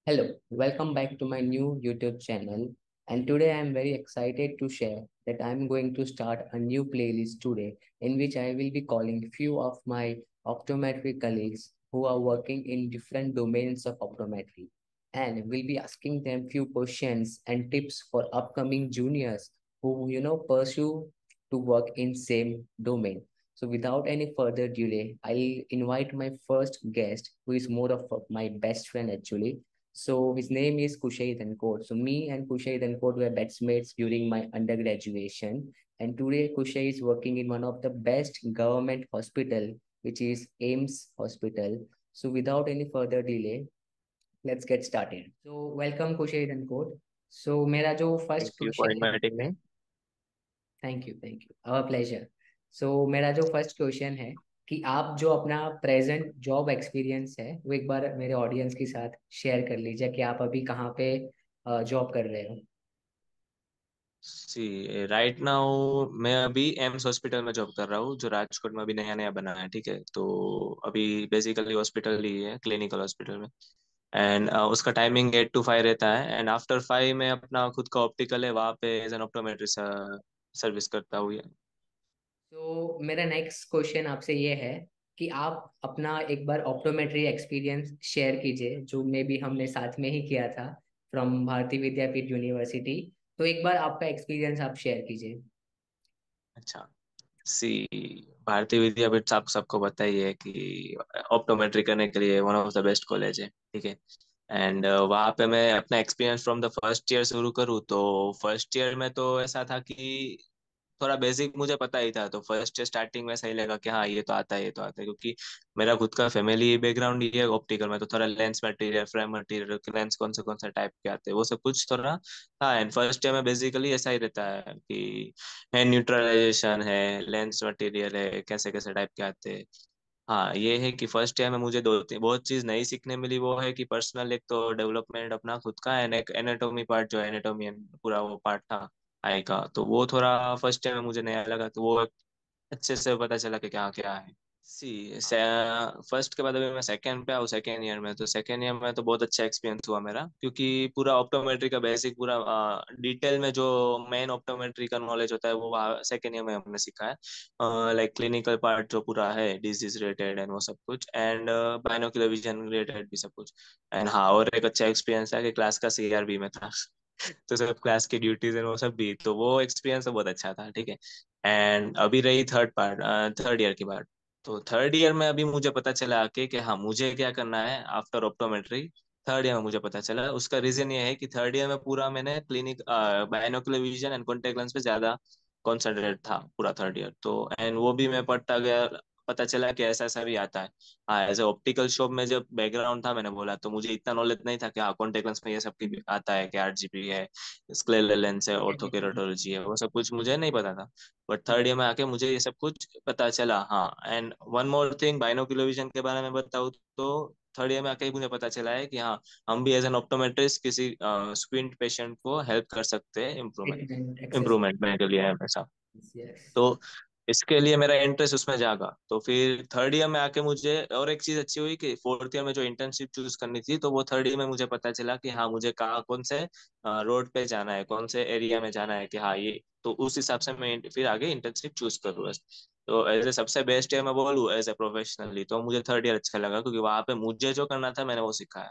Hello, welcome back to my new YouTube channel. And today I am very excited to share that I am going to start a new playlist today in which I will be calling few of my optometry colleagues who are working in different domains of optometry, and will be asking them few questions and tips for upcoming juniors who pursue to work in same domain. So without any further delay, I'll invite my first guest, who is more of my best friend actually. So his name is Kushay Dhankot. So me and Kushay Dhankot were batchmates during my undergraduation. And today Kushay is working in one of the best government hospital, which is AIMS Hospital. So without any further delay, let's get started. So welcome Kushay Dhankot. So मेरा जो Thank first you for question inviting me. Thank you our pleasure. So मेरा जो first question है कि आप जो अपना present job experience है वो एक बार मेरे ऑडियंस के साथ शेयर कर लीजिए कि आप अभी कहाँ पे जॉब कर रहे हो। सी राइट नाउ मैं अभी एम्स हॉस्पिटल में जॉब कर रहा हूँ, जो राजकोट में अभी नया नया बना है। ठीक है, तो अभी बेसिकली हॉस्पिटल ही है, क्लिनिकल हॉस्पिटल में। एंड उसका टाइमिंग 8 to 5 रहता है। एंड आफ्टर 5 में अपना खुद का ऑप्टिकल है, वहाँ पे एज एन ऑप्टोमेट्री सर्विस करता हूँ। तो मेरा नेक्स्ट क्वेश्चन आपसे ये है कि आप अपना एक बार ऑप्टोमेट्री एक्सपीरियंस शेयर कीजिए, जो में भी हमने साथ में ही किया था फ्रॉम भारतीय विद्यापीठ यूनिवर्सिटी। तो एक बार आपका एक्सपीरियंस आप शेयर कीजिए। अच्छा, सी भारतीय विद्यापीठ आप सबको पता ही है कि ऑप्टोमेट्री करने के लिए one of the best college है। ठीक है। एंड वहाँ पे मैं अपना experience from the first year शुरू करूँ तो फर्स्ट ईयर में तो ऐसा था कि थोड़ा बेसिक मुझे पता ही था। तो फर्स्ट स्टार्टिंग में सही लगा कि हाँ ये तो आता है, ये तो आता है, क्योंकि मेरा खुद का फैमिली बैकग्राउंड ये है ऑप्टिकल में। तो थोड़ा lens material, frame material, lens कौन से टाइप के आते हैं, वो सब कुछ थोड़ा था। एंड फर्स्ट ईयर में बेसिकली ऐसा ही रहता है कि है न्यूट्रलाइजेशन है, लेंस मटेरियल है, कैसे कैसे टाइप के आते हैं। हाँ, ये है कि फर्स्ट ईयर में मुझे दो तीन बहुत चीज नई सीखने मिली। वो है कि पर्सनल एक तो डेवलपमेंट अपना खुद का, एंड एक एनाटॉमी पार्ट, जो एनाटॉमी पूरा वो पार्ट था आई का, तो वो थोड़ा फर्स्ट ईयर में मुझे नया लगा। तो वो अच्छे से पता चला कि क्या क्या है। सी फर्स्ट के बाद अभी मैं सेकंड पे आऊँ, सेकंड ईयर में। तो सेकंड ईयर में तो बहुत अच्छा एक्सपीरियंस हुआ मेरा, क्योंकि पूरा ऑप्टोमेट्री का बेसिक पूरा डिटेल में जो मेन ऑप्टोमेट्री का नॉलेज होता है वो सेकंड ईयर में हमने सीखा है। लाइक क्लिनिकल पार्ट जो पूरा है, डिजीज रिलेटेड एंड वो सब कुछ, एंड बाइनोक्यूलर विजन रिलेटेड भी सब कुछ। एंड हाँ, और एक अच्छा एक्सपीरियंस था कि क्लास का सीआरबी में था। तो सब क्लास की ड्यूटीज एंड वो सब भी, तो वो एक्सपीरियंस तो बहुत अच्छा था। ठीक है। एंड अभी रही थर्ड ईयर की बात। तो थर्ड ईयर में अभी मुझे पता चला कि हाँ मुझे क्या करना है आफ्टर ऑप्टोमेट्री। थर्ड ईयर में मुझे पता चला, उसका रीजन ये है कि थर्ड ईयर में पूरा मैंने clinic binocular vision and contact lens पे ज्यादा कॉन्सेंट्रेट था पूरा थर्ड ईयर। तो एंड वो भी मैं पढ़ता गया, पता चला कि ऐसा ऐसा भी आता है। हाँ, एज ए ऑप्टिकल शॉप में जब बैकग्राउंड था, मैंने बोला तो मुझे इतना नॉलेज नहीं था कि हाँ कॉन्टेक्ट लेंस में ये सब की आता है, कि आरजीबी है, स्क्लेरल लेंस है, ऑर्थोकेराटोलॉजी है, वो सब कुछ मुझे नहीं पता था। बट थर्ड ईयर में आके मुझे ये सब कुछ पता चला। हाँ, and one more thing, binocular vision के बारे में बताऊँ तो थर्ड ईयर में आके ही मुझे पता चला है कि हाँ हम भी एज एन ऑप्टोमेट्रिस्ट किसी स्क्विंट पेशेंट को हेल्प कर सकते हैं इम्प्रूवमेंट ट्रीटमेंट एक्सेस। इम्प्रूवमेंट में के लिए हमेशा। यस। तो इसके लिए मेरा इंटरेस्ट उसमें जागा। तो फिर थर्ड ईयर में आके मुझे और एक चीज अच्छी हुई कि फोर्थ ईयर में जो इंटर्नशिप चूज करनी थी, तो वो थर्ड ईयर में मुझे पता चला कि हाँ मुझे कहाँ कौन से रोड पे जाना है, कौन से एरिया में जाना है, कि हाँ ये तो उस हिसाब से मैं फिर आगे इंटर्नशिप चूज करूँ बस। तो एज ए सबसे बेस्ट ईयर मैं बोलूँ एज ए प्रोफेशनली, तो मुझे थर्ड ईयर अच्छा लगा, क्योंकि वहां पे मुझे जो करना था मैंने वो सीखा है,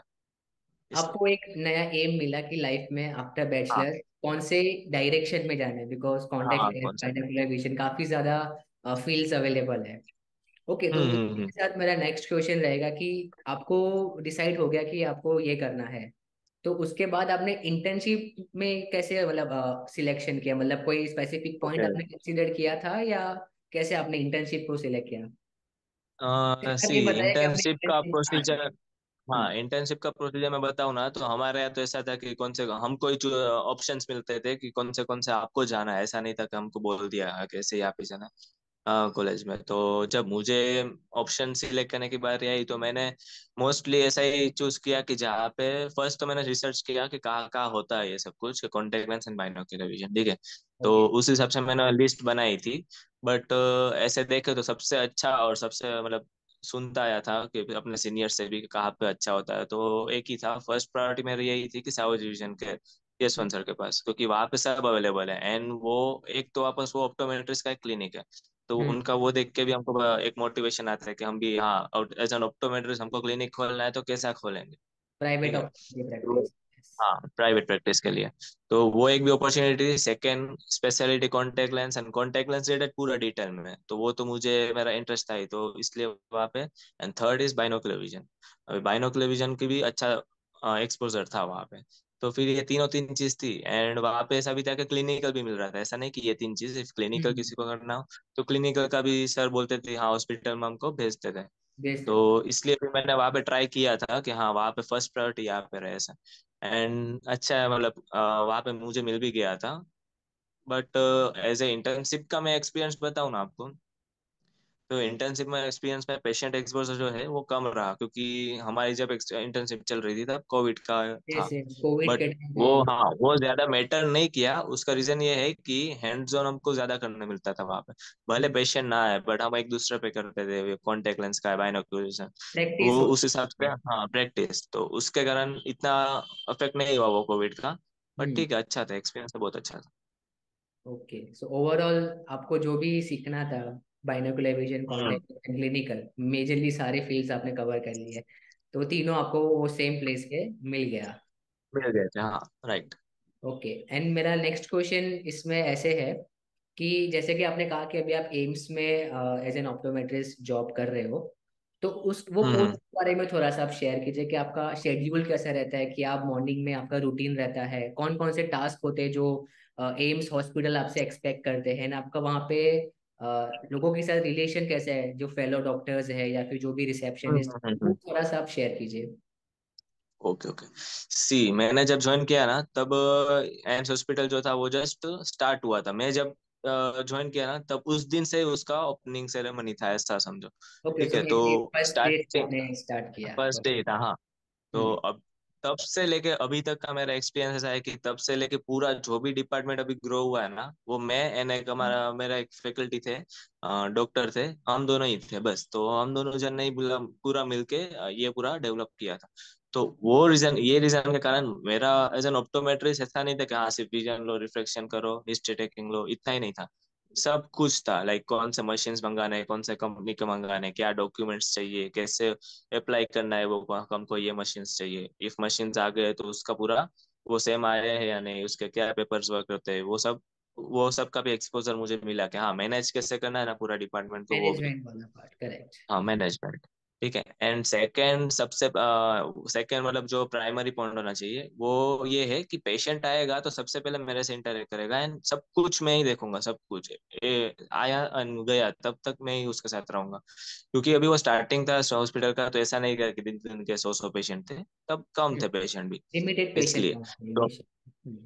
इसलिए। आपको एक नया एम मिला कि लाइफ में आफ्टर हाँ बैचलर कौन से डायरेक्शन में जाना है, बिकॉज कॉन्टेक्ट हाँ, लेंस, कौन सा। बाइनोकुलर विजन काफी ज्यादा फील्ड्स अवेलेबल है। ओके, तो इसी हम्म। के साथ मेरा नेक्स्ट क्वेश्चन रहेगा कि आपको डिसाइड हो गया कि आपको ये करना है, तो उसके बाद आपने इंटर्नशिप में कैसे मतलब सिलेक्शन किया, मतलब कोई स्पेसिफिक पॉइंट ओके। आपने कंसीडर किया था या कैसे आपने इंटर्नशिप को सिलेक्ट किया? जैसा सी कि बताया कि आपने इंटर्नशिप का इंटर्नशिप। हाँ प्रोसीजर। हम्म, हाँ, इंटर्नशिप का प्रोसीजर मैं बताऊँ ना, तो हमारे यहाँ तो ऐसा था कि कौन से हमको ही ऑप्शंस मिलते थे कि कौन से आपको जाना है। ऐसा नहीं था कि हमको बोल दिया हाँ, कैसे यहाँ पे जाना है कॉलेज में। तो जब मुझे ऑप्शन सिलेक्ट करने की बारी आई, तो मैंने मोस्टली ऐसा ही चूज किया कि जहाँ पे फर्स्ट तो मैंने रिसर्च किया कि कहाँ कहाँ होता है ये सब कुछ, contact lens and binocular vision. ठीक है। ओके। तो उस हिसाब से मैंने लिस्ट बनाई थी। बट ऐसे देखे तो सबसे अच्छा और सबसे मतलब सुनता आया था कि अपने सीनियर से भी कि कहाँ पे अच्छा होता है, तो एक ही था, फर्स्ट प्रायोरिटी मेरी यही थी कि साउथ डिवीजन के यशवंत सर के पास, क्योंकि वहाँ पे सब अवेलेबल है। एंड वो एक तो वापस वो ऑप्टोमेट्रिस्ट का एक क्लिनिक है, तो हम्म। उनका वो देख के भी हमको एक मोटिवेशन आता है कि हम भी, हाँ, एज एन ऑप्टोमेट्रिस्ट हमको क्लिनिक खोलना है तो कैसा खोलेंगे। प्राइवेट ठीक है। ऑप्टोमेट्री तो प्रैक्टिस। हाँ, प्राइवेट प्रैक्टिस के लिए। तो वो एक भी opportunity. Second speciality contact lens, and contact lens related पूरा डिटेल में, तो वो तो मुझे मेरा इंटरेस्ट था ही, तो इसलिए वहाँ पे। And third is binocular vision. अभी बाइनोकुलर विजन की भी अच्छा एक्सपोजर था वहाँ पे। तो फिर ये तीनों तीन चीज थी, एंड वहाँ पे ऐसा भी था कि क्लिनिकल भी मिल रहा था, ऐसा नहीं कि ये तीन चीज, इफ क्लिनिकल हम्म। किसी को करना हो तो क्लिनिकल का भी सर बोलते थे, हाँ, हॉस्पिटल में हमको भेजते थे। भेज तो सकते। इसलिए भी मैंने वहां पे ट्राई किया था कि हाँ, वहां पे फर्स्ट प्रायोरिटी यहाँ पे रहे ऐसा। एंड अच्छा है, मतलब वहां पे मुझे मिल भी गया था। बट एज ए इंटर्नशिप का मैं एक्सपीरियंस बताऊँ ना आपको, तो इंटर्नशिप में एक्सपीरियंस में पेशेंट एक्सपोजर जो है वो कम रहा, क्योंकि हमारी जब इंटर्नशिप चल रही थी तब कोविड का था। जैसे कोविड बट के टाइम वो, पे। हाँ, वो ज्यादा मैटर नहीं किया। उसका रीजन ये है कि हैंड्स ऑन हमको ज्यादा करने मिलता था वहां पे। भले पेशेंट ना आए, बट हम एक दूसरे पे करते थे, कॉन्टेक्ट लेंस का, बाइनोक्यूलर, प्रैक्टिस वो हो। उस हिसाब से, हाँ, प्रैक्टिस, तो उसके कारण इतना अफेक्ट नहीं हुआ वो कोविड का। बट हम्म। ठीक है, अच्छा था, एक्सपीरियंस तो बहुत अच्छा था। ओके, सो ओवरऑल आपको जो भी सीखना था, बाइनोकुलर विजन, हम्म। कॉन्टेक्ट, क्लिनिकल, मेजरली सारे फील्ड्स आपने कवर कर लिए। तो तीनों आपको वो सेम प्लेस पे मिल गया। मिल गए थे, हाँ, राइट। ओके, एंड मेरा नेक्स्ट क्वेश्चन इसमें ऐसे है कि जैसे कि आपने कहा कि अभी आप एम्स में एज एन ऑप्टोमेट्रिस्ट जॉब कर रहे हो, तो उस वो पोस्ट हम्म। के बारे में थोड़ा सा आप शेयर कीजिए कि आपका शेड्यूल कैसा रहता है, कि आप मॉर्निंग में आपका रूटीन रहता है, कौन कौन से टास्क होते हैं जो एम्स हॉस्पिटल आपसे एक्सपेक्ट करते हैं, ना आपका वहाँ पे लोगों के साथ रिलेशन कैसा है, जो फेलो डॉक्टर्स है या फिर जो भी रिसेप्शनिस्ट, वो हम्म। थोड़ा सा आप शेयर कीजिए। Okay, okay. सी, मैंने जब ज्वाइन किया ना, तब एम्स हॉस्पिटल जो था वो जस्ट स्टार्ट हुआ था। मैं जब ज्वाइन किया ना, तब उस दिन से उसका ओपनिंग सेरेमनी था, ऐसा समझो। ओके, ठीक सो है, तो मेरे फर्स्ट डे स्टार्टिंग, आपने स्टार्ट किया। फर्स्ट डे था, हाँ। तो हम्म। अब तब से लेके अभी तक का मेरा एक्सपीरियंस ऐसा है कि तब से लेके पूरा जो भी डिपार्टमेंट अभी ग्रो हुआ है ना, वो मैं एंड एक हमारा मेरा एक फैकल्टी थे, डॉक्टर थे, हम दोनों ही थे बस। तो हम दोनों जन ने ही पूरा मिलके ये पूरा डेवलप किया था। तो वो रीजन, ये रीजन के कारण मेरा एज एन ऑप्टोमेट्रिस्ट ऐसा नहीं था कि हाँ, सिर्फ विजन लो, रिफ्लेक्शन करो, हिस्ट्री टेकिंग लो, इतना ही नहीं था। सब कुछ था, लाइक कौन से मशीन्स मंगाने हैं, कौन से कंपनी के मंगाने हैं, क्या डॉक्यूमेंट्स चाहिए, कैसे अप्लाई करना है, वो हमको ये मशीन्स चाहिए, इफ मशीन्स आ गए तो उसका पूरा वो सेम आया है या नहीं, उसके क्या पेपर्स वर्क होते हैं, वो सब का भी एक्सपोजर मुझे मिला कि हाँ, मैनेज कैसे करना है ना पूरा डिपार्टमेंट को, वो भी। मैनेजमेंट वाला पार्ट, करेक्ट। हाँ, मैनेजमेंट। ठीक है। एंड सेकंड, सबसे सेकंड मतलब जो प्राइमरी पॉइंट होना चाहिए वो ये है कि पेशेंट आएगा तो सबसे पहले मेरे से इंटरेक्ट करेगा, एंड सब कुछ मैं ही देखूंगा, सब कुछ। आया and गया, तब तक मैं ही उसके साथ रहूंगा। क्योंकि अभी वो स्टार्टिंग था हॉस्पिटल का, तो ऐसा नहीं था कि दिन दिन के 100 पेशेंट थे, तब कम थे पेशेंट भी। लिमिटेड पेशेंट इसलिए था तो, इनिशियल।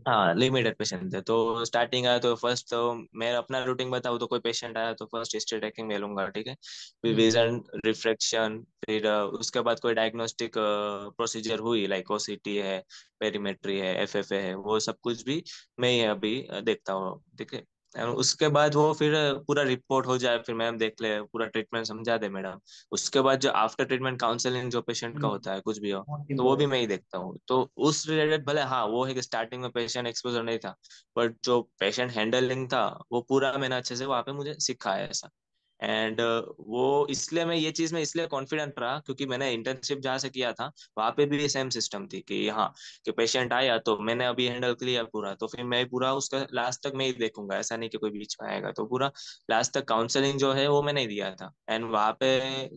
हाँ, लिमिटेड पेशेंट थे। तो स्टार्टिंग आया तो फर्स्ट तो मैं अपना रूटीन बताऊँ, तो कोई पेशेंट आया तो फर्स्ट हिस्ट्री टेकिंग में लूंगा, ठीक है। फिर हम्म। विजन, रिफ्रैक्शन, फिर उसके बाद कोई डायग्नोस्टिक प्रोसीजर हुई, लाइक ओसीटी है, पेरीमेट्री है, एफएफए है, वो सब कुछ भी मैं ही अभी देखता हूँ, ठीक है। और उसके बाद वो फिर पूरा रिपोर्ट हो जाए, फिर मैम देख ले, पूरा ट्रीटमेंट समझा दे मैडम। उसके बाद जो आफ्टर ट्रीटमेंट काउंसलिंग जो पेशेंट का होता है, कुछ भी हो, मोस्ट तो वो भी इम्पोर्टेंट। मैं ही देखता हूँ। तो उस रिलेटेड भले, हाँ, वो है कि स्टार्टिंग में पेशेंट एक्सपोजर नहीं था, बट जो पेशेंट हैंडलिंग था वो पूरा मैंने अच्छे से वहाँ पे मुझे सीखा है ऐसा। एंड वो इसलिए मैं ये चीज में इसलिए कॉन्फिडेंट रहा, क्योंकि मैंने इंटर्नशिप जहाँ से किया था वहाँ पे भी सेम सिस्टम थी कि हाँ, कि पेशेंट आया तो मैंने अभी हैंडल किया पूरा, तो फिर मैं पूरा उसका लास्ट तक मैं ही देखूंगा, ऐसा नहीं कि कोई बीच में आएगा, तो पूरा लास्ट तक काउंसलिंग जो है वो मैंने ही दिया था। एंड वहाँ पे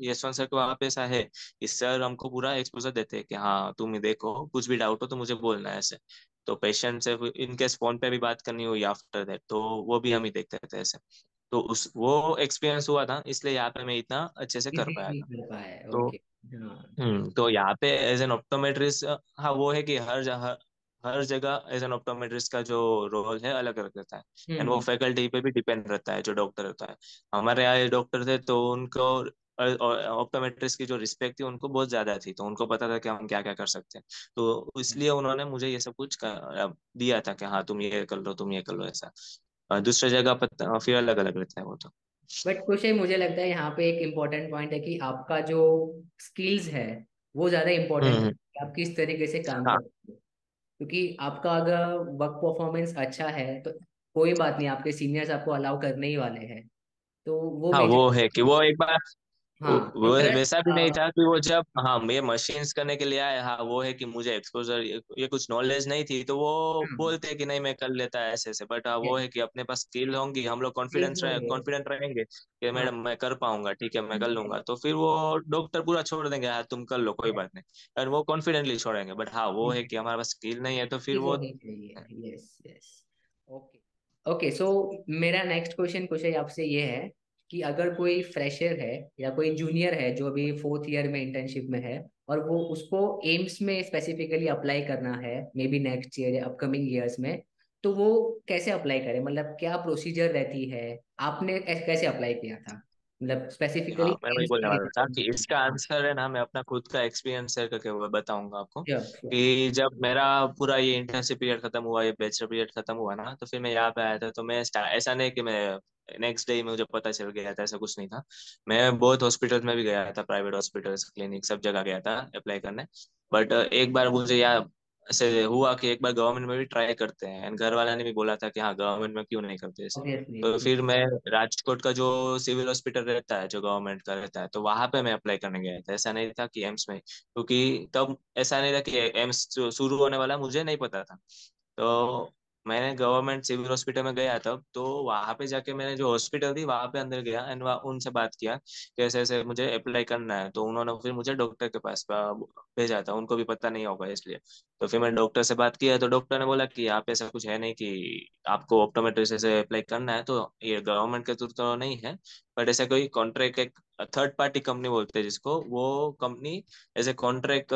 यशवंत सर के वहाँ पे ऐसा है कि सर हमको पूरा एक्सपोजर देते हैं कि हाँ, तुम ही देखो, कुछ भी डाउट हो तो मुझे बोलना है ऐसे। तो पेशेंट से इनकेस फोन पे भी बात करनी हुई आफ्टर दैट, तो वो भी हम ही देखते थे ऐसे। तो उस वो एक्सपीरियंस हुआ था, इसलिए यहाँ पे मैं इतना अच्छे से कर पाया इजीली था। कर पाए, तो ओके। हाँ। तो यहाँ पे एज एन ऑप्टोमेट्रिस्ट, हाँ, वो है कि हर जगह एज एन ऑप्टोमेट्रिस्ट का जो रोल है अलग अलग रहता है। एंड वो हम्म। फैकल्टी पे भी डिपेंड रहता है, जो डॉक्टर रहता है। हमारे यहाँ डॉक्टर थे तो उनको ऑप्टोमेट्रिस्ट की जो रिस्पेक्ट थी उनको बहुत ज्यादा थी, तो उनको पता था कि हम क्या क्या कर सकते हैं। तो इसलिए उन्होंने मुझे ये सब कुछ दिया था कि हाँ, तुम ये कर लो, तुम ये कर लो, ऐसा। दूसरे जगह पर फिर अलग अलग रहता है वो तो। बट कुछ है, मुझे लगता है यहाँ पे एक इम्पोर्टेंट पॉइंट है कि आपका जो स्किल्स है वो ज्यादा इम्पोर्टेंट है हम्म। कि आप किस तरीके से काम हाँ करते हो। क्योंकि आपका अगर वर्क परफॉर्मेंस अच्छा है तो कोई बात नहीं, आपके सीनियर्स आपको अलाउ करने ही वाले हैं। तो वो हाँ, मेजर। वो है कि वो एक बार हाँ, वो ट्रस्ट। वैसा भी नहीं था कि वो जब हाँ ये मशीन्स करने के लिए आए, हाँ वो है कि मुझे एक्सपोजर ये कुछ नॉलेज नहीं थी, तो वो बोलते कि नहीं मैं कर लेता है ऐसे ऐसे, बट हाँ वो है कि अपने पास स्किल होंगी, हम लोग स्किल्स होंगे। कॉन्फिडेंट रहेंगे कि हाँ। मैडम मैं कर पाऊंगा, ठीक है मैं कर लूंगा, yes, तो फिर वो डॉक्टर पूरा छोड़ देंगे, हाँ तुम कर लो कोई yes, बात नहीं, और वो कॉन्फिडेंटली छोड़ेंगे। बट हाँ वो है yes, कि हमारे पास स्किल नहीं है तो फिर स्किल्स वो होनी चाहिए। Yes, yes. ओके। ओके, सो मेरा नेक्स्ट क्वेश्चन कुछ है आपसे ये है कि अगर कोई फ्रेशर है या कोई जूनियर है जो अभी फोर्थ ईयर में इंटर्नशिप में है, और वो उसको एम्स में स्पेसिफिकली अप्लाई करना है मे बी नेक्स्ट ईयर या अपकमिंग ईयर्स में, तो वो कैसे अप्लाई करे? मतलब क्या प्रोसीजर रहती है? आपने कैसे अप्लाई किया था, मतलब हाँ स्पेसिफिकली मैं वही एम्स बोलने के वाला था कि लिए? इसका आंसर है ना, मैं अपना खुद का एक्सपीरियंस शेयर करके वो बताऊंगा आपको। Sure, sure. कि जब मेरा पूरा ये इंटर्नशिप पीरियड खत्म हुआ, ये बैचलर पीरियड खत्म हुआ ना, तो फिर मैं यहाँ पे आया था, तो मैं ऐसा नहीं कि मैं नेक्स्ट डे मुझे पता चल गया था, ऐसा कुछ नहीं था। मैं बहुत हॉस्पिटल में भी गया था, प्राइवेट हॉस्पिटल्स क्लिनिक सब जगह गया था अप्लाई करने। बट एक बार मुझे यार ऐसे हुआ कि एक बार गवर्नमेंट में भी ट्राई करते हैं, एंड घर वाला ने भी बोला था कि हाँ गवर्नमेंट में क्यों नहीं करते ऐसे। ऑब्वियसली। तो फिर मैं राजकोट का जो सिविल हॉस्पिटल रहता है जो गवर्नमेंट का रहता है, तो वहां पे मैं अप्लाई करने गया था, ऐसा नहीं था कि एम्स में, क्योंकि तब ऐसा नहीं था कि एम्स शुरू होने वाला, मुझे नहीं पता था। तो मैंने गवर्नमेंट सिविल हॉस्पिटल में गया तब, तो वहां पे जाके मैंने जो हॉस्पिटल थी वहां पे अंदर गया, एंड उनसे बात किया कि ऐसे ऐसे मुझे अप्लाई करना है, तो उन्होंने फिर मुझे डॉक्टर के पास भेजा था, उनको भी पता नहीं होगा इसलिए। तो फिर मैंने डॉक्टर से बात किया, तो डॉक्टर ने बोला कि आप ऐसा कुछ है नहीं कि आपको ऑप्टोमेट्रिस्ट से अप्लाई करना है, तो ये गवर्नमेंट के थ्रू तो नहीं है, बट ऐसा कोई कॉन्ट्रैक्ट, एक थर्ड पार्टी कंपनी बोलते हैं जिसको, वो कंपनी ऐसे कॉन्ट्रैक्ट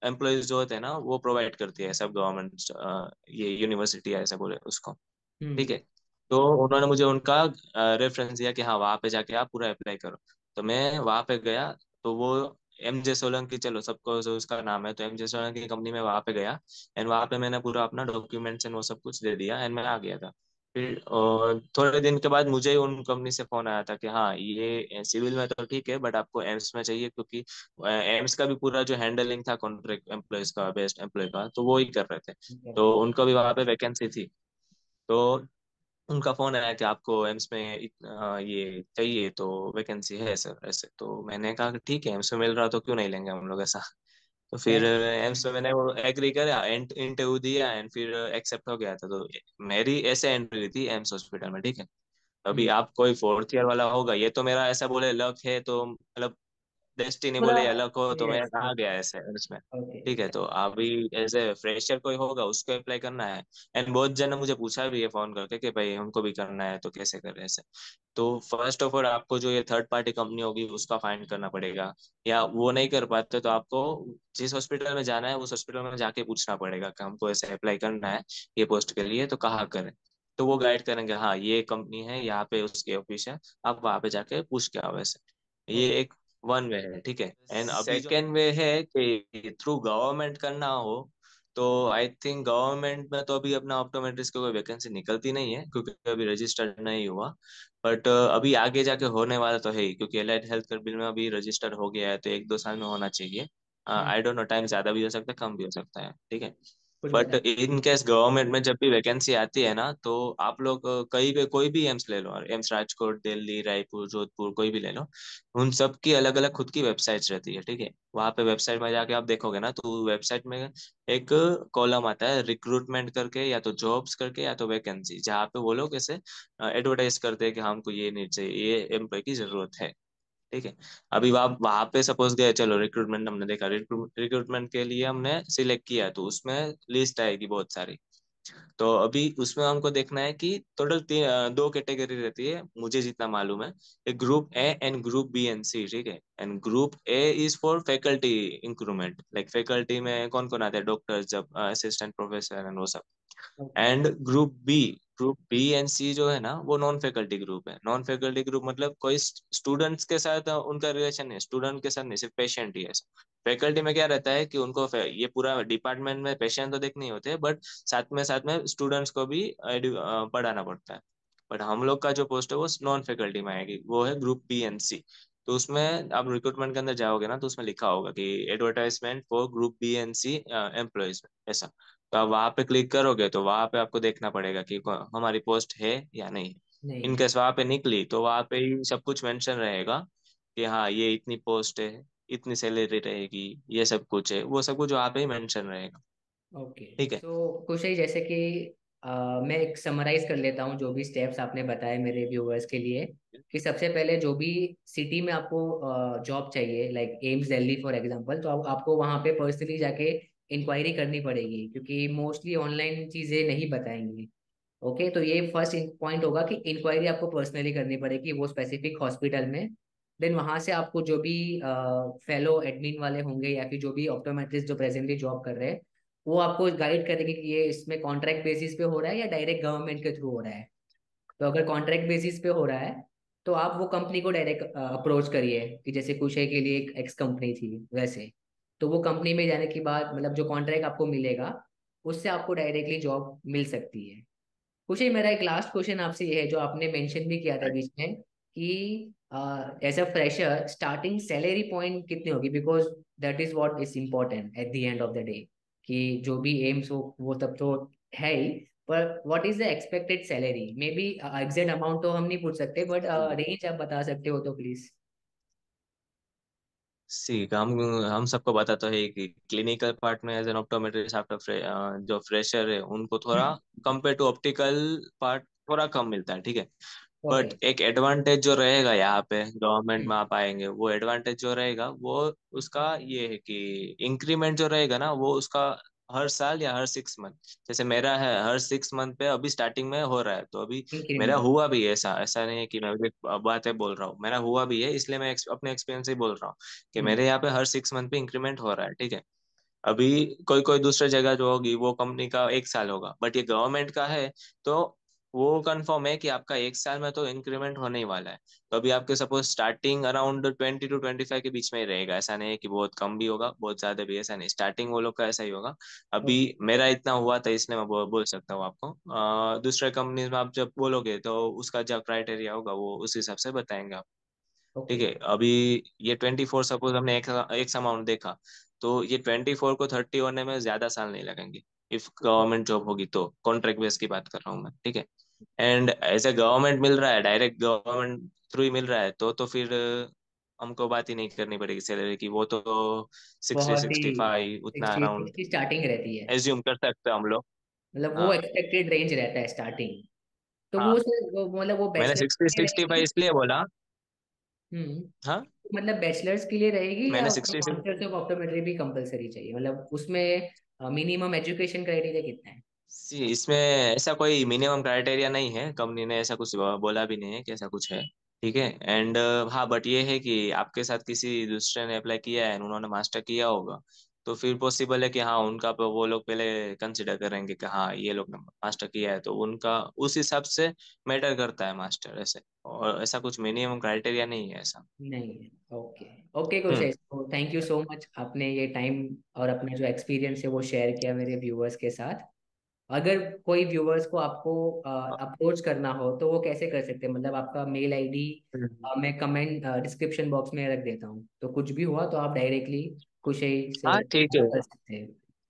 एम्प्लॉयज जो होते हैं ना वो प्रोवाइड करती है सब गवर्नमेंट, ये यूनिवर्सिटी है ऐसा बोले उसको। ठीक हम्म। है। तो उन्होंने मुझे उनका रेफरेंस दिया कि हाँ वहाँ पे जाके आप पूरा अप्लाई करो। तो मैं वहाँ पे गया, तो वो MJ सोलंकी, चलो सबको जो उसका नाम है, तो MJ सोलंकी की कंपनी में वहाँ पे गया, एंड वहाँ पे मैंने पूरा अपना डॉक्यूमेंट्स एंड वो सब कुछ दे दिया, एंड मैं आ गया था। फिर थोड़े दिन के बाद मुझे उन कंपनी से फोन आया था कि हाँ ये सिविल में तो ठीक है बट आपको एम्स में चाहिए, क्योंकि एम्स का भी पूरा जो हैंडलिंग था कॉन्ट्रैक्ट एम्प्लॉयज का, बेस्ट एम्प्लॉय का, तो वो ही कर रहे थे। तो उनको भी वहाँ पे वैकेंसी थी। तो उनका फोन आया कि आपको एम्स में ये चाहिए, तो वैकेंसी है सर ऐसे। तो मैंने कहा कि ठीक है, एम्स में मिल रहा तो क्यों नहीं लेंगे हम लोग ऐसा। तो फिर दैट्स एम्स में मैंने वो एग्री करा, इंटरव्यू दिया, एंड फिर एक्सेप्ट हो गया था। तो मेरी ऐसे एंट्री थी एम्स हॉस्पिटल में, ठीक है। अभी आप कोई फोर्थ ईयर वाला होगा, ये तो मेरा ऐसा बोले लक है, तो मतलब डेस्टिनी पूरा। बोले अलग हो, तो मैं यस, आ यस। गया ऐसे उसमें। ओके। ठीक है, तो अभी एज ए फ्रेशर कोई होगा उसको अप्लाई करना है। एंड बहुत जन ने मुझे पूछा भी है फोन करके कि भाई हमको भी करना है तो कैसे करें ऐसे। तो फर्स्ट ऑफ ऑल आपको जो ये थर्ड पार्टी कंपनी होगी उसका फाइंड करना पड़ेगा, या वो नहीं कर पाते तो आपको जिस हॉस्पिटल में जाना है उस हॉस्पिटल में जाके पूछना पड़ेगा कि हमको ऐसे अप्लाई करना है ये पोस्ट के लिए, तो कहाँ करें। तो वो गाइड करेंगे, हाँ ये कंपनी है यहाँ पे उसके ऑफिस है, आप वहाँ पे जाके पूछ के आओ वैसे। ये ओके। एक वन वे है, ठीक है। एंड सेकेंड वे है कि थ्रू गवर्नमेंट करना हो, तो आई थिंक गवर्नमेंट में तो अभी अपना ऑप्टोमेट्रिस्ट की कोई वैकेंसी निकलती नहीं है, क्योंकि अभी रजिस्टर्ड नहीं हुआ। बट अभी आगे जाके होने वाला तो है ही, क्योंकि एलाइड हेल्थ केयर बिल में अभी रजिस्टर्ड हो गया है, तो 1-2 साल में होना चाहिए। आई डोंट नो, टाइम ज्यादा भी हो सकता है कम भी हो सकता है, ठीक है। कुछ बट बता। इन केस गवर्नमेंट में जब भी वैकेंसी आती है ना, तो आप लोग कहीं पे कोई भी एम्स ले लो, और एम्स राजकोट, दिल्ली, रायपुर, जोधपुर, कोई भी ले लो, उन सब की अलग अलग खुद की वेबसाइट्स रहती है, ठीक है। वहां पे वेबसाइट में जाके आप देखोगे ना, तो वेबसाइट में एक कॉलम आता है रिक्रूटमेंट करके, या तो जॉब्स करके, या तो वैकेंसी, जहाँ पे वो लोग ऐसे एडवर्टाइज करते हैं कि हमको ये नीड चाहिए, ये एम्प्लॉय की जरूरत है, ठीक है। अभी आप वहां पे सपोज गए, चलो रिक्रूटमेंट हमने देखा, रिक्रूटमेंट के लिए हमने सिलेक्ट किया, तो उसमें लिस्ट आएगी बहुत सारी। तो अभी उसमें हमको देखना है कि टोटल 2 कैटेगरी रहती है मुझे जितना मालूम है, एक group A and group B and C, ठीक है। And group A is for faculty increment, like faculty में कौन कौन आते हैं, डॉक्टर्स, जब असिस्टेंट प्रोफेसर एंड वो सब। Okay. And group B and C जो है ना, वो नॉन फैकल्टी ग्रुप है। नॉन फैकल्टी ग्रुप मतलब कोई स्टूडेंट्स के साथ उनका रिलेशन है, स्टूडेंट के साथ नहीं, सिर्फ पेशेंट ही है। फैकल्टी में क्या रहता है कि उनको ये पूरा डिपार्टमेंट में पेशेंट तो देखने ही होते हैं, बट साथ में स्टूडेंट्स को भी पढ़ाना पड़ता है। बट हम लोग का जो पोस्ट है वो नॉन फैकल्टी में आएगी, वो है ग्रुप बी एंड सी। तो उसमें आप रिक्रूटमेंट के अंदर जाओगे ना, तो उसमें लिखा होगा कि advertisement for group B and C employees, ऐसा। तो आप वहां पे क्लिक करोगे तो वहां पे आपको देखना पड़ेगा कि हमारी पोस्ट है या नहीं। नहीं है। इनकेस वहां पे निकली तो वहां पे ही सब कुछ मेंशन रहेगा कि हाँ ये इतनी पोस्ट है, इतनी सैलरी रहेगी, ये सब कुछ है, वो सब कुछ वहां पे ही मेंशन रहेगा। ओके। ठीक है। सो कुछ ही जैसे कि मैं एक समराइज कर लेता हूँ जो भी स्टेप्स आपने बताए मेरे व्यूअर्स के लिए। कि सबसे पहले जो भी सिटी में आपको जॉब चाहिए, like AIIMS Delhi for example, तो आपको वहाँ पे पर्सनली जाके इंक्वायरी करनी पड़ेगी, क्योंकि मोस्टली ऑनलाइन चीज़ें नहीं बताएंगी। ओके, तो ये फर्स्ट पॉइंट होगा कि इंक्वायरी आपको पर्सनली करनी पड़ेगी वो स्पेसिफिक हॉस्पिटल में। देन वहाँ से आपको जो भी फेलो एडमिन वाले होंगे या फिर जो भी ऑप्टोमेट्रिस्ट जो प्रेजेंटली जॉब कर रहे हैं, वो आपको गाइड करेंगे कि ये इसमें कॉन्ट्रैक्ट बेसिस पे हो रहा है या डायरेक्ट गवर्नमेंट के थ्रू हो रहा है। तो अगर कॉन्ट्रैक्ट बेसिस पे हो रहा है तो आप वो कंपनी को डायरेक्ट अप्रोच करिए, कि जैसे कुछ है के लिए एक एक्स कंपनी थी वैसे। तो वो कंपनी में जाने के बाद मतलब जो कॉन्ट्रैक्ट आपको मिलेगा उससे आपको डायरेक्टली जॉब मिल सकती है। कुछ ही मेरा एक लास्ट क्वेश्चन आपसे ये है, जो आपने मेंशन भी किया था बीच में कि as a fresher starting salary point कितनी होगी, because that is what is important at the end of the day. कि जो भी एम्स हो वो सब तो है ही, पर what is the expected salary, may be exact amount तो हम नहीं पूछ सकते, बट रेंज आप बता सकते हो तो प्लीज। सी हम सबको पता तो है कि क्लिनिकल पार्ट में एज एन ऑप्टोमेट्रिस्ट आफ्टर जो फ्रेशर है उनको थोड़ा कंपेयर टू ऑप्टिकल पार्ट थोड़ा कम मिलता है, ठीक है। ओके। बट एक एडवांटेज जो रहेगा यहाँ पे गवर्नमेंट में आप आएंगे, वो एडवांटेज जो रहेगा वो उसका ये है कि इंक्रीमेंट जो रहेगा ना वो उसका हर साल या हर 6 मंथ, जैसे मेरा है हर 6 मंथ पे अभी स्टार्टिंग में हो रहा है, तो अभी मेरा इंक्रीमेंट। हुआ भी है। ऐसा ऐसा नहीं है कि मैं अभी बातें बोल रहा हूँ, मेरा हुआ भी है, इसलिए मैं अपने एक्सपीरियंस से ही बोल रहा हूँ कि हम्म। मेरे यहाँ पे हर 6 मंथ पे इंक्रीमेंट हो रहा है, ठीक है। अभी कोई कोई दूसरी जगह जो होगी वो कंपनी का 1 साल होगा, बट ये गवर्नमेंट का है, तो वो कंफर्म है कि आपका 1 साल में तो इंक्रीमेंट होने ही वाला है। तो अभी आपके सपोज स्टार्टिंग अराउंड 20 to 25 के बीच में ही रहेगा, ऐसा नहीं है कि बहुत कम भी होगा बहुत ज्यादा भी, ऐसा नहीं, स्टार्टिंग वो लोग का ऐसा ही होगा। अभी ओके। मेरा इतना हुआ था इसलिए मैं बोल सकता हूँ आपको। दूसरे कंपनीज में आप जब बोलोगे तो उसका जो क्राइटेरिया होगा वो उस हिसाब से बताएंगे। ठीक ओके। है। अभी ये 24 सपोज हमने एक अमाउंट देखा, तो ये 24 को 30 होने में ज्यादा साल नहीं लगेंगे, इफ गवर्नमेंट जॉब होगी तो। कॉन्ट्रैक्ट बेस की बात कर रहा हूँ मैं, ठीक है। एंड ऐसे गवर्नमेंट मिल रहा है, डायरेक्ट गवर्नमेंट थ्रू ही मिल रहा है, तो फिर हमको बात ही नहीं करनी पड़ेगी सैलरी की, वो तो सिक्सटी बहुत ही सिक्सटी फाइव उतना 60 अराउंड 60 स्टार्टिंग रहती है। एज्यूम कर सकते हैं हम लोग। मतलब वो हाँ एक्सपेक्टेड रेंज रहता है स्टार्टिंग। तो हाँ, वो सर वो मतलब वो मैंने बैचलर्स सिक्सटी के लिए सिक्सटी फाइव रहेगी। इसलिए बोला। हम्म। हाँ, मतलब बैचलर्स के लिए रहेगी या मैंने उसमें 60 मास्टर्स ऑफ ऑप्टोमेट्री भी कंपलसरी चाहिए, मतलब उसमें मिनिमम एजुकेशन क्राइटेरिया कितना है? इसमें ऐसा कोई मिनिमम क्राइटेरिया नहीं है, कंपनी ने ऐसा कुछ बोला भी नहीं है कि ऐसा कुछ है, ठीक है। एंड हाँ, बट ये है कि आपके साथ किसी दूसरे ने अप्लाई किया है, उन्होंने मास्टर किया होगा, तो फिर पॉसिबल है कि हाँ उनका वो लोग पहले कंसिडर करेंगे कि हाँ ये लोग ने मास्टर किया है, तो उनका उस हिसाब से मैटर करता है मास्टर, ऐसे। और ऐसा कुछ मिनिमम क्राइटेरिया नहीं है ऐसा। नहीं है। ओके। ओके कुछ हम्म। है, तो थैंक यू सो मच, आपने ये टाइम और अपना जो एक्सपीरियंस है वो शेयर किया मेरे व्यूअर्स के साथ। अगर कोई व्यूअर्स को आपको अप्रोच करना हो तो वो कैसे कर सकते हैं, मतलब आपका मेल आईडी हम्म। मैं कमेंट डिस्क्रिप्शन बॉक्स में रख देता हूँ, तो कुछ भी हुआ तो आप डायरेक्टली कुशई से हाँ ठीक है। कर सकते हैं।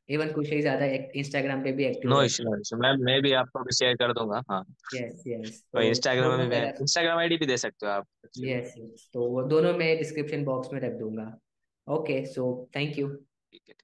इवन कुशई ज्यादा इंस्टाग्राम पे भी एक्टिव नो रहता इशू नो इशू, मैं भी आपको भी शेयर कर दूंगा, हाँ। है। यस यस, और तो इंस्टाग्राम में दोनों भी, मैं मेरा। इंस्टाग्राम आईडी भी दे सकते हो आप एक्चुअली। यस यस, तो वो दोनों मैं डिस्क्रिप्शन बॉक्स में रख दूंगा। Okay, so thank you. ठीक है।